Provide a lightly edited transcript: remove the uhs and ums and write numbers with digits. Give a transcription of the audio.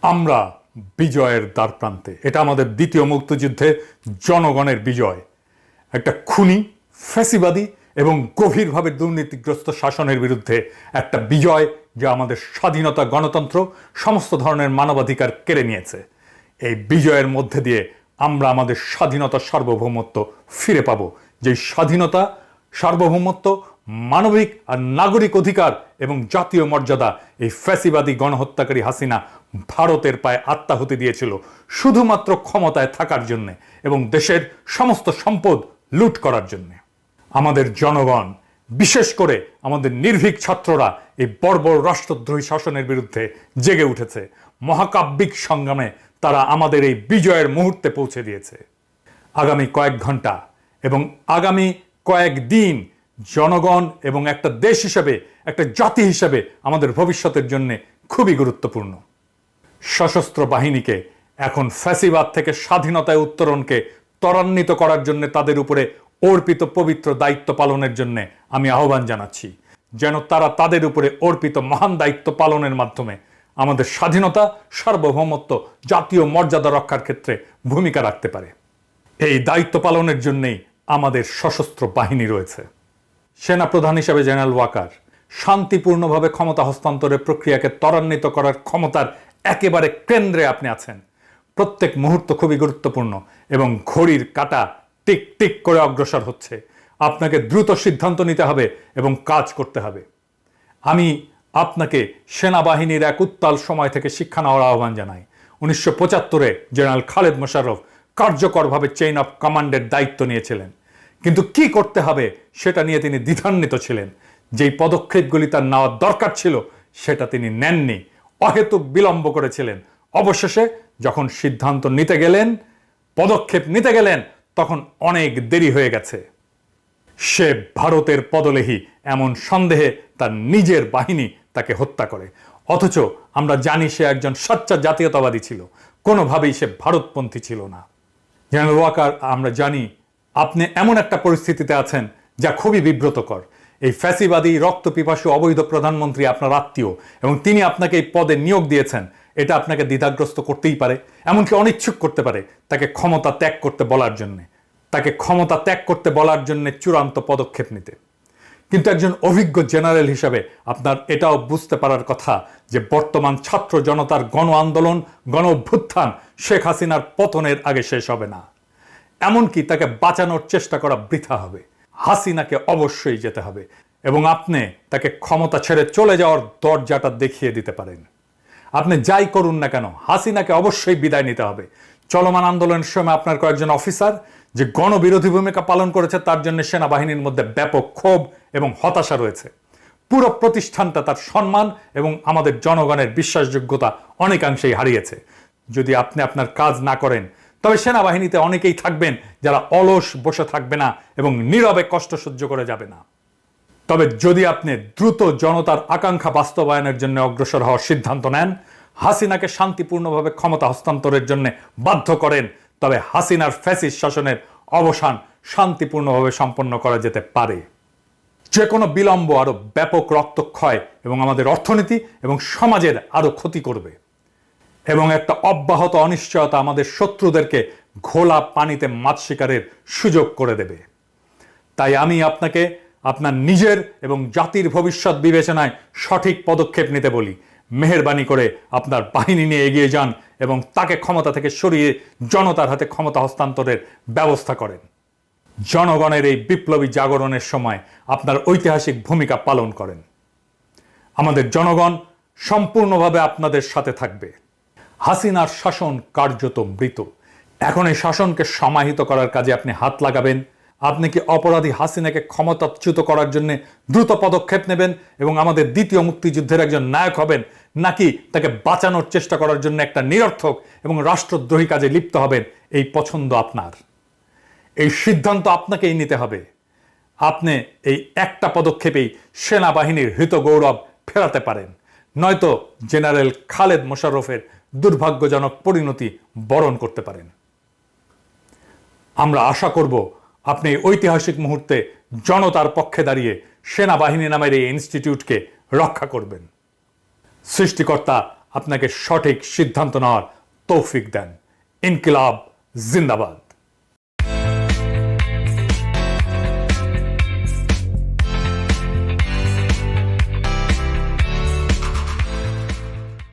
আমরা বিজয়ের দ্বারপ্রান্তে। এটা আমাদের দ্বিতীয় মুক্তিযুদ্ধে জনগণের বিজয়। একটা খুনি, ফ্যাসিবাদী এবং গভীরভাবে দুর্নীতিগ্রস্ত শাসনের বিরুদ্ধে একটা বিজয়, যা আমাদের স্বাধীনতা, গণতন্ত্র, সমস্ত ধরনের মানবাধিকার কেড়ে নিয়েছে। এই বিজয়ের মধ্যে দিয়ে আমরা আমাদের স্বাধীনতা, সার্বভৌমত্ব ফিরে পাব। যে স্বাধীনতা, সার্বভৌমত্ব, মানবিক আর নাগরিক অধিকার এবং জাতীয় মর্যাদা এই ফ্যাসিবাদী গণহত্যাকারী হাসিনা ভারতের পায়ে আত্মাহুতি দিয়েছিল শুধুমাত্র ক্ষমতায় থাকার জন্য এবং দেশের সমস্ত সম্পদ লুট করার জন্য। আমাদের জনগণ, বিশেষ করে আমাদের নির্ভীক ছাত্ররা এই বর্বর রাষ্ট্রদ্রোহী শাসনের বিরুদ্ধে জেগে উঠেছে। মহাকাব্যিক সংগ্রামে তারা আমাদের এই বিজয়ের মুহূর্তে পৌঁছে দিয়েছে। আগামী কয়েক ঘন্টা এবং আগামী কয়েক দিন জনগণ এবং একটা দেশ হিসেবে, একটা জাতি হিসেবে আমাদের ভবিষ্যতের জন্য খুবই গুরুত্বপূর্ণ। সশস্ত্র বাহিনীকে এখন ফ্যাসিবাদ থেকে স্বাধীনতায় উত্তরণকে ত্বরান্বিত করার জন্য তাদের উপরে অর্পিত পবিত্র দায়িত্ব পালনের জন্য আমি আহ্বান জানাচ্ছি, যেন তারা তাদের উপরে অর্পিত মহান দায়িত্ব পালনের মাধ্যমে আমাদের স্বাধীনতা, সার্বভৌমত্ব, জাতীয় মর্যাদা রক্ষার ক্ষেত্রে ভূমিকা রাখতে পারে। এই দায়িত্ব পালনের জন্যই আমাদের সশস্ত্র বাহিনী রয়েছে। সেনাপ্রধান হিসেবে জেনারেল ওয়াকার শান্তিপূর্ণভাবে ক্ষমতা হস্তান্তরের প্রক্রিয়াকে ত্বরান্বিত করার ক্ষমতার একেবারে কেন্দ্রে আপনি আছেন। প্রত্যেক মুহূর্ত খুবই গুরুত্বপূর্ণ এবং ঘড়ির কাঁটা টিক টিক করে অগ্রসর হচ্ছে। আপনাকে দ্রুত সিদ্ধান্ত নিতে হবে এবং কাজ করতে হবে। আমি আপনাকে সেনাবাহিনীর এক উত্তাল সময় থেকে শিক্ষা নেওয়ার আহ্বান জানাই। 1975-এ জেনারেল খালেদ মোশাররফ কার্যকরভাবে চেইন অফ কমান্ডের দায়িত্ব নিয়েছিলেন, কিন্তু কি করতে হবে সেটা নিয়ে তিনি দ্বিধান্বিত ছিলেন। যেই পদক্ষেপগুলি তার নেওয়ার দরকার ছিল সেটা তিনি নেননি, অহেতুক বিলম্ব করেছিলেন। অবশেষে যখন সিদ্ধান্ত নিতে গেলেন, পদক্ষেপ নিতে গেলেন, তখন অনেক দেরি হয়ে গেছে। সে ভারতের পদলেহী এমন সন্দেহে তার নিজের বাহিনী তাকে হত্যা করে। অথচ আমরা জানি সে একজন সচ্চা জাতীয়তাবাদী ছিল, কোনোভাবেই সে ভারতপন্থী ছিল না। জেনারেল ওয়াকার, আমরা জানি আপনি এমন একটা পরিস্থিতিতে আছেন যা খুবই বিব্রতকর। এই ফ্যাসিবাদী রক্তপিপাসু অবৈধ প্রধানমন্ত্রী আপনার আত্মীয় এবং তিনি আপনাকে এই পদে নিয়োগ দিয়েছেন। এটা আপনাকে দ্বিধাগ্রস্ত করতেই পারে, এমনকি অনিচ্ছুক করতে পারে তাকে ক্ষমতা ত্যাগ করতে বলার জন্যে, তাকে ক্ষমতা ত্যাগ করতে বলার জন্য চূড়ান্ত পদক্ষেপ নিতে। কিন্তু একজন অভিজ্ঞ জেনারেল হিসাবে আপনার এটাও বুঝতে পারার কথা যে বর্তমান ছাত্র জনতার গণ আন্দোলন, গণ অভ্যুত্থান শেখ হাসিনার পতনের আগে শেষ হবে না। এমনকি তাকে বাঁচানোর চেষ্টা করা বৃথা হবে। হাসিনাকে অবশ্যই যেতে হবে এবং আপনি তাকে ক্ষমতা ছেড়ে চলে যাওয়ার দরজাটা দেখিয়ে দিতে পারেন। আপনি যাই করুন না কেন, হাসিনাকে অবশ্যই বিদায় নিতে হবে। চলমান আন্দোলনের সময় আপনার কয়েকজন অফিসার যে গণবিরোধী ভূমিকা পালন করেছে, তার জন্য সেনাবাহিনীর মধ্যে ব্যাপক ক্ষোভ এবং হতাশা রয়েছে। পুরো প্রতিষ্ঠানটা তার সম্মান এবং আমাদের জনগণের বিশ্বাসযোগ্যতা অনেকাংশেই হারিয়েছে। যদি আপনি আপনার কাজ না করেন, তবে সেনাবাহিনীতে অনেকেই থাকবেন যারা অলস বসে থাকবে না এবং নীরবে কষ্ট সহ্য করে যাবে না। তবে যদি আপনি দ্রুত জনতার আকাঙ্ক্ষা বাস্তবায়নের জন্য অগ্রসর হওয়ার সিদ্ধান্ত নেন, হাসিনাকে শান্তিপূর্ণভাবে ক্ষমতা হস্তান্তরের জন্য বাধ্য করেন, তবে হাসিনার ফ্যাসিস্ট শাসনের অবসান শান্তিপূর্ণভাবে সম্পন্ন করা যেতে পারে। যে কোনো বিলম্ব আরো ব্যাপক রক্তক্ষয় এবং আমাদের অর্থনীতি এবং সমাজের আরো ক্ষতি করবে এবং একটা অব্যাহত অনিশ্চয়তা আমাদের শত্রুদেরকে ঘোলা পানিতে মাছ শিকারের সুযোগ করে দেবে। তাই আমি আপনাকে আপনার নিজের এবং জাতির ভবিষ্যৎ বিবেচনায় সঠিক পদক্ষেপ নিতে বলি। মেহেরবানি করে আপনার বাহিনী নিয়ে এগিয়ে যান এবং তাকে ক্ষমতা থেকে সরিয়ে জনতার হাতে ক্ষমতা হস্তান্তরের ব্যবস্থা করেন। জনগণের এই বিপ্লবী জাগরণের সময় আপনার ঐতিহাসিক ভূমিকা পালন করেন। আমাদের জনগণ সম্পূর্ণভাবে আপনাদের সাথে থাকবে। হাসিনার শাসন কার্যত মৃত। এখন এই শাসনকে সমাহিত করার কাজে আপনি হাত লাগাবেন। আপনি কি অপরাধী হাসিনাকে ক্ষমতাচ্যুত করার জন্য দ্রুত পদক্ষেপ নেবেন এবং আমাদের দ্বিতীয় মুক্তিযুদ্ধের একজন নায়ক হবেন, নাকি তাকে বাঁচানোর চেষ্টা করার জন্য একটা নিরর্থক এবং রাষ্ট্রদ্রোহী কাজে লিপ্ত হবেন? এই পছন্দ আপনার, এই সিদ্ধান্ত আপনাকেই নিতে হবে। আপনি এই একটা পদক্ষেপেই সেনাবাহিনীর হৃত গৌরব ফেরাতে পারেন, নয়তো জেনারেল খালেদ মোশাররফের দুর্ভাগ্যজনক পরিণতি বরণ করতে পারেন। আমরা আশা করব আপনি এই ঐতিহাসিক মুহূর্তে জনতার পক্ষে দাঁড়িয়ে সেনাবাহিনী নামের এই ইনস্টিটিউটকে রক্ষা করবেন। সৃষ্টিকর্তা আপনাকে সঠিক সিদ্ধান্ত নেওয়ার তৌফিক দেন। ইনকিলাব জিন্দাবাদ।